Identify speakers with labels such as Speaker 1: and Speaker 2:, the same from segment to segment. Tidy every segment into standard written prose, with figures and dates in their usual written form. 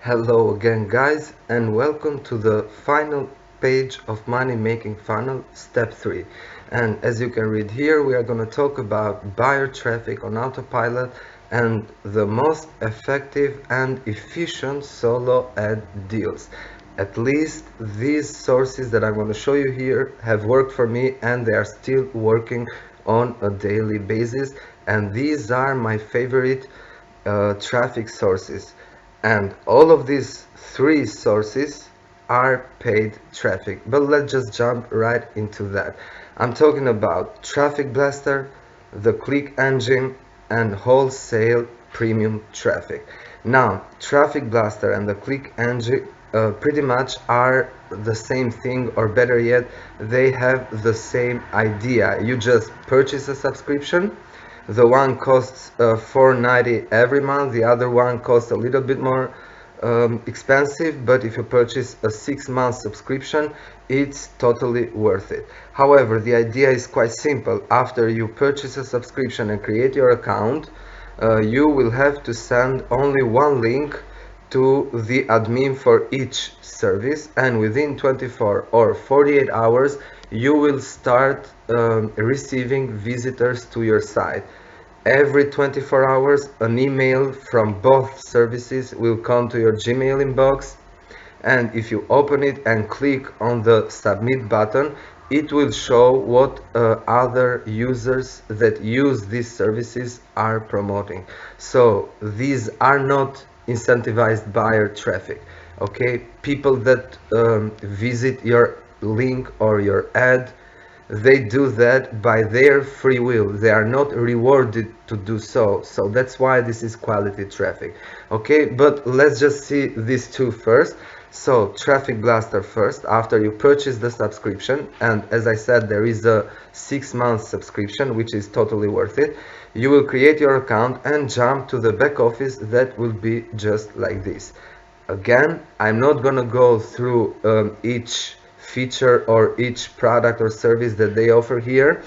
Speaker 1: Hello again guys, and welcome to the final page of money making funnel step 3. And as you can read here, we are going to talk about buyer traffic on autopilot and the most effective and efficient solo ad deals. At least these sources that I'm going to show you here have worked for me, and they are still working on a daily basis, and these are my favorite traffic sources. And all of these three sources are paid traffic. But let's just jump right into that. I'm talking about Traffic Blaster, the Click Engine, and wholesale premium traffic. Now, Traffic Blaster and the Click Engine pretty much are the same thing, or better yet, they have the same idea. You just purchase a subscription. The one costs $4.90 every month. The other one costs a little bit more expensive, but if you purchase a 6-month subscription, it's totally worth it. However, the idea is quite simple. After you purchase a subscription and create your account, you will have to send only one link to the admin for each service, and within 24 or 48 hours you will start receiving visitors to your site. Every 24 hours an email from both services will come to your Gmail inbox, and if you open it and click on the submit button, it will show what other users that use these services are promoting. So these are not incentivized buyer traffic. Okay, people that visit your link or your ad, they do that by their free will. They are not rewarded to do so. So that's why this is quality traffic. Okay, but let's just see these two first. So Traffic Blaster first, after you purchase the subscription, and as I said, there is a 6-month subscription which is totally worth it. You will create your account and jump to the back office. That will be just like this. Again, I'm not gonna go through each feature or each product or service that they offer here,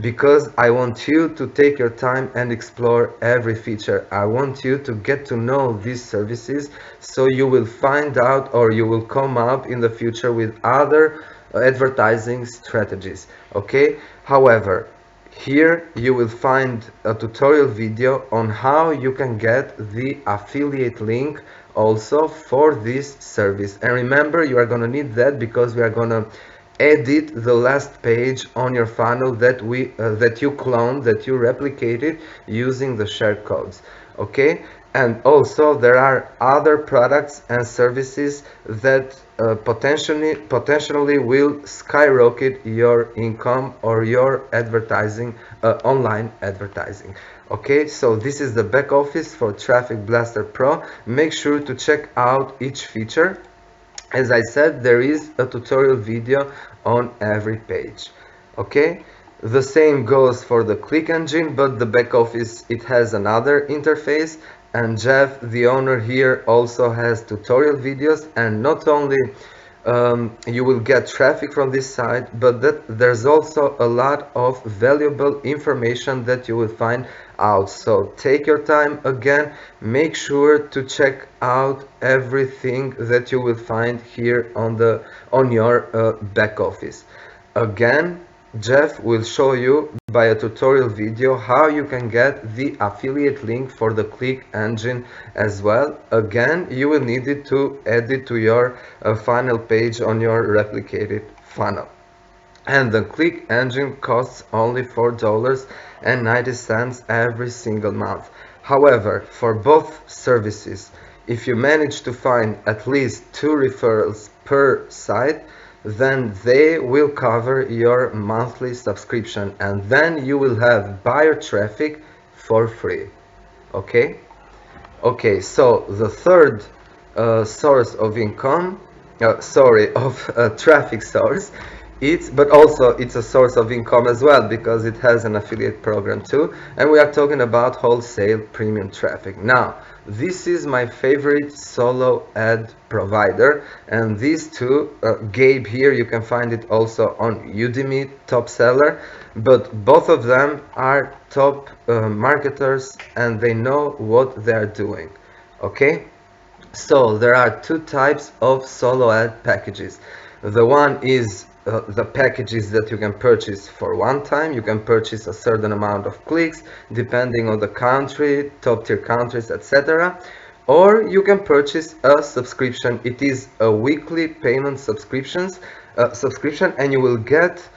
Speaker 1: because I want you to take your time and explore every feature. I want you to get to know these services, so you will find out, or you will come up in the future with other advertising strategies. Okay, however, here you will find a tutorial video on how you can get the affiliate link also for this service. And remember, you are going to need that because we are going to edit the last page on your funnel that you cloned, that you replicated using the share codes. Okay, and also there are other products and services that potentially will skyrocket your income or your advertising, online advertising. Okay, so this is the back office for Traffic Blaster Pro. Make sure to check out each feature. As I said, there is a tutorial video on every page. Okay, the same goes for the Click Engine, but the back office, it has another interface, and Jeff, the owner here, also has tutorial videos. And not only you will get traffic from this site, but there's also a lot of valuable information that you will find out. So take your time. Again, make sure to check out everything that you will find here on your back office. Again, Jeff will show you by a tutorial video how you can get the affiliate link for the Click Engine as well. Again, you will need it to add it to your final page on your replicated funnel. And the Click Engine costs only $4.90 every single month. However, for both services, if you manage to find at least 2 referrals per site, then they will cover your monthly subscription, and then you will have buyer traffic for free. Okay, so the third source of income, of traffic source, but also it's a source of income as well, because it has an affiliate program too, and we are talking about wholesale premium traffic. Now, this is my favorite solo ad provider, and these two, Gabe here, you can find it also on Udemy, top seller, but both of them are top marketers, and they know what they are doing. Okay, So there are two types of solo ad packages. The one is the packages that you can purchase for one time. You can purchase a certain amount of clicks depending on the country, top tier countries, etc. Or you can purchase a subscription. It is a weekly payment subscription, and you will get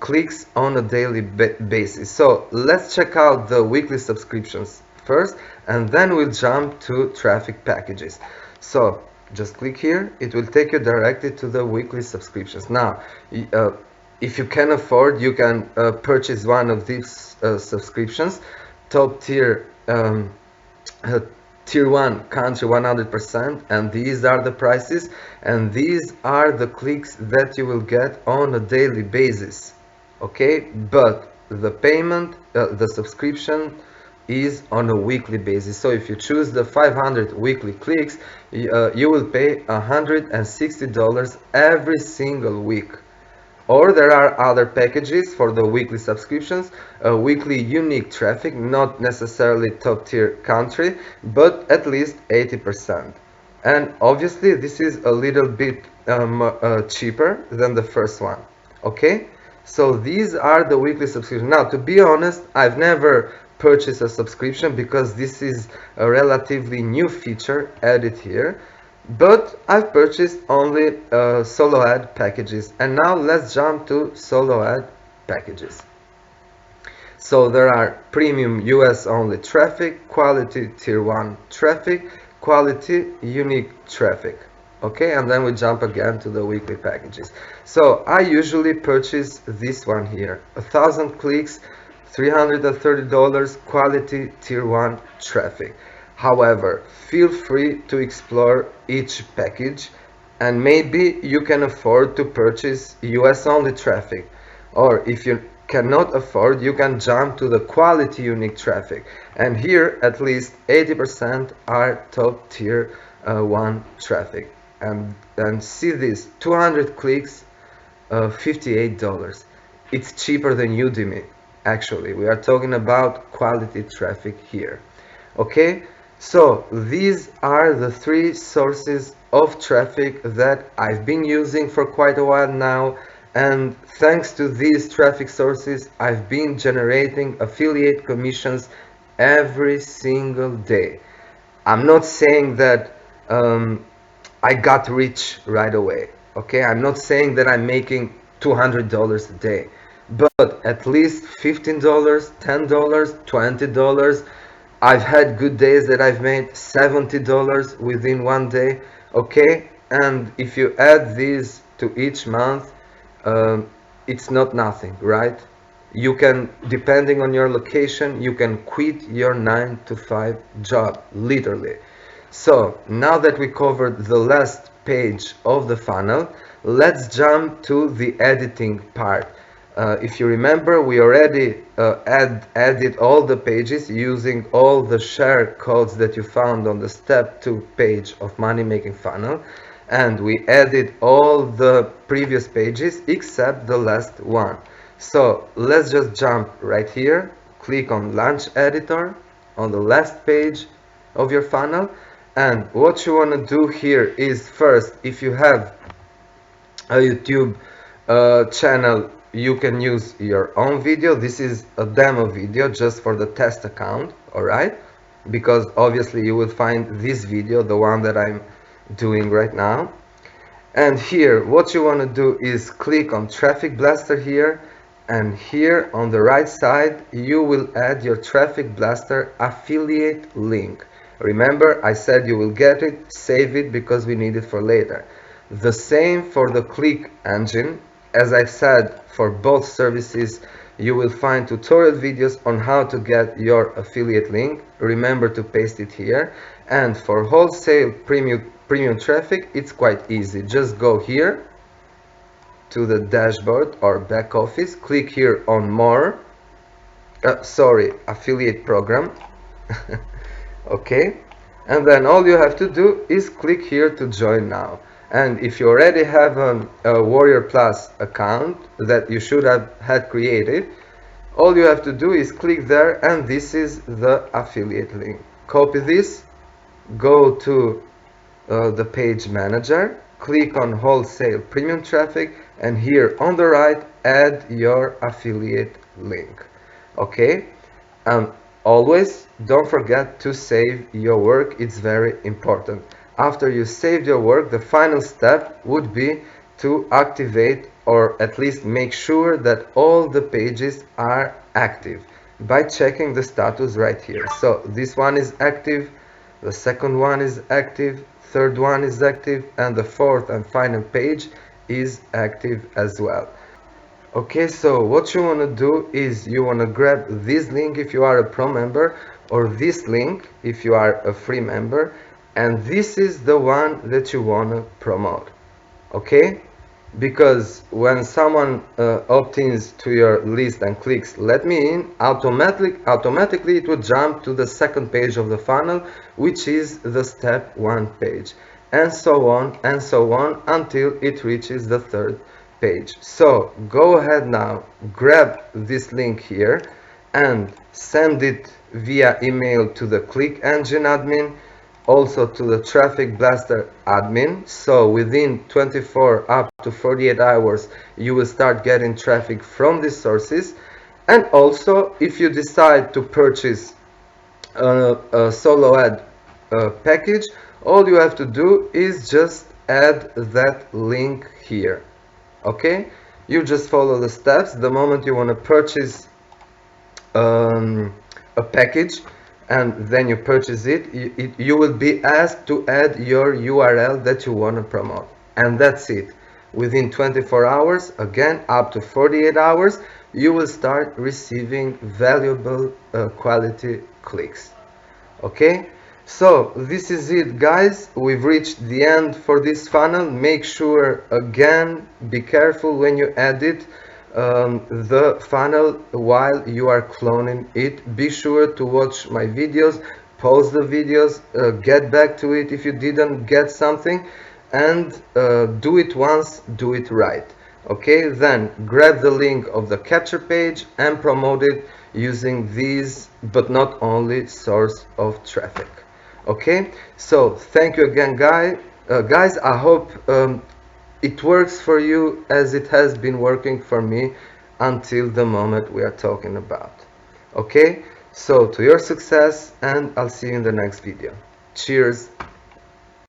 Speaker 1: clicks on a daily basis. So let's check out the weekly subscriptions first, and then we'll jump to traffic packages. So just click here, it will take you directly to the weekly subscriptions. Now if you can afford, you can purchase one of these subscriptions. Top tier tier 1 country 100%, and these are the prices, and these are the clicks that you will get on a daily basis. Okay, but the payment, the subscription is on a weekly basis. So if you choose the 500 weekly clicks, you will pay $160 every single week. Or there are other packages for the weekly subscriptions, weekly unique traffic, not necessarily top tier country, but at least 80%. And obviously this is a little bit cheaper than the first one. Okay, so these are the weekly subscriptions. Now, to be honest, I've never purchased a subscription because this is a relatively new feature added here. But I've purchased only solo ad packages. And now let's jump to solo ad packages. So there are premium US only traffic, quality tier 1 traffic, quality unique traffic. Okay, and then we jump again to the weekly packages. So I usually purchase this one here, 1,000 clicks, $330, quality tier 1 traffic. However, feel free to explore each package, and maybe you can afford to purchase US only traffic. Or if you cannot afford, you can jump to the quality unique traffic. And here at least 80% are top tier 1 traffic. And see this, 200 clicks, $58. It's cheaper than Udemy. Actually, we are talking about quality traffic here. Okay, so these are the three sources of traffic that I've been using for quite a while now, and thanks to these traffic sources I've been generating affiliate commissions every single day. I'm not saying that I got rich right away. Okay, I'm not saying that I'm making $200 a day, but at least $15, $10, $20. I've had good days that I've made $70 within one day. Okay, and if you add these to each month, it's not nothing, right? You can, depending on your location, you can quit your 9 to 5 job, literally. So now that we covered the last page of the funnel, let's jump to the editing part. If you remember, we already added all the pages using all the share codes that you found on the step 2 page of Money Making Funnel, and we added all the previous pages except the last one. So let's just jump right here, click on Launch Editor on the last page of your funnel, and what you want to do here is, first, if you have a YouTube channel, you can use your own video. This is a demo video just for the test account, alright? Because obviously you will find this video, the one that I'm doing right now. And here, what you want to do is click on Traffic Blaster here, and here on the right side, you will add your Traffic Blaster affiliate link. Remember, I said you will get it, save it, because we need it for later. The same for the click engine. As I've said, for both services, you will find tutorial videos on how to get your affiliate link. Remember to paste it here. And for wholesale premium traffic, it's quite easy. Just go here to the dashboard or back office, click here on more, affiliate program. Okay, and then all you have to do is click here to join now. And if you already have a Warrior Plus account that you should have had created, all you have to do is click there, and this is the affiliate link. Copy this, go to the page manager, click on wholesale premium traffic, and here on the right add your affiliate link. Okay, and always don't forget to save your work, it's very important. After you saved your work, the final step would be to activate, or at least make sure that all the pages are active by checking the status right here. So this one is active, the second one is active, third one is active, and the fourth and final page is active as well. Okay, so what you want to do is you want to grab this link if you are a pro member, or this link if you are a free member, and this is the one that you want to promote. Okay, because when someone opts to your list and clicks let me in, automatically it will jump to the second page of the funnel, which is the step 1 page, and so on and so on until it reaches the third page. So go ahead now, grab this link here and send it via email to the click engine admin, also to the traffic blaster admin. So within 24 up to 48 hours you will start getting traffic from these sources. And also, if you decide to purchase a solo ad package, all you have to do is just add that link here. Okay, you just follow the steps. The moment you want to purchase a package and then you purchase it, you will be asked to add your URL that you want to promote, and that's it. Within 24 hours, again up to 48 hours, you will start receiving valuable quality clicks. Okay, so this is it, guys. We've reached the end for this funnel. Make sure, again, be careful when you edit the funnel while you are cloning it. Be sure to watch my videos, pause the videos, get back to it if you didn't get something, and do it once, do it right. Okay, then grab the link of the capture page and promote it using these, but not only, source of traffic. Okay, so thank you again, guys. I hope it works for you as it has been working for me until the moment we are talking about. Okay, so to your success, and I'll see you in the next video. Cheers.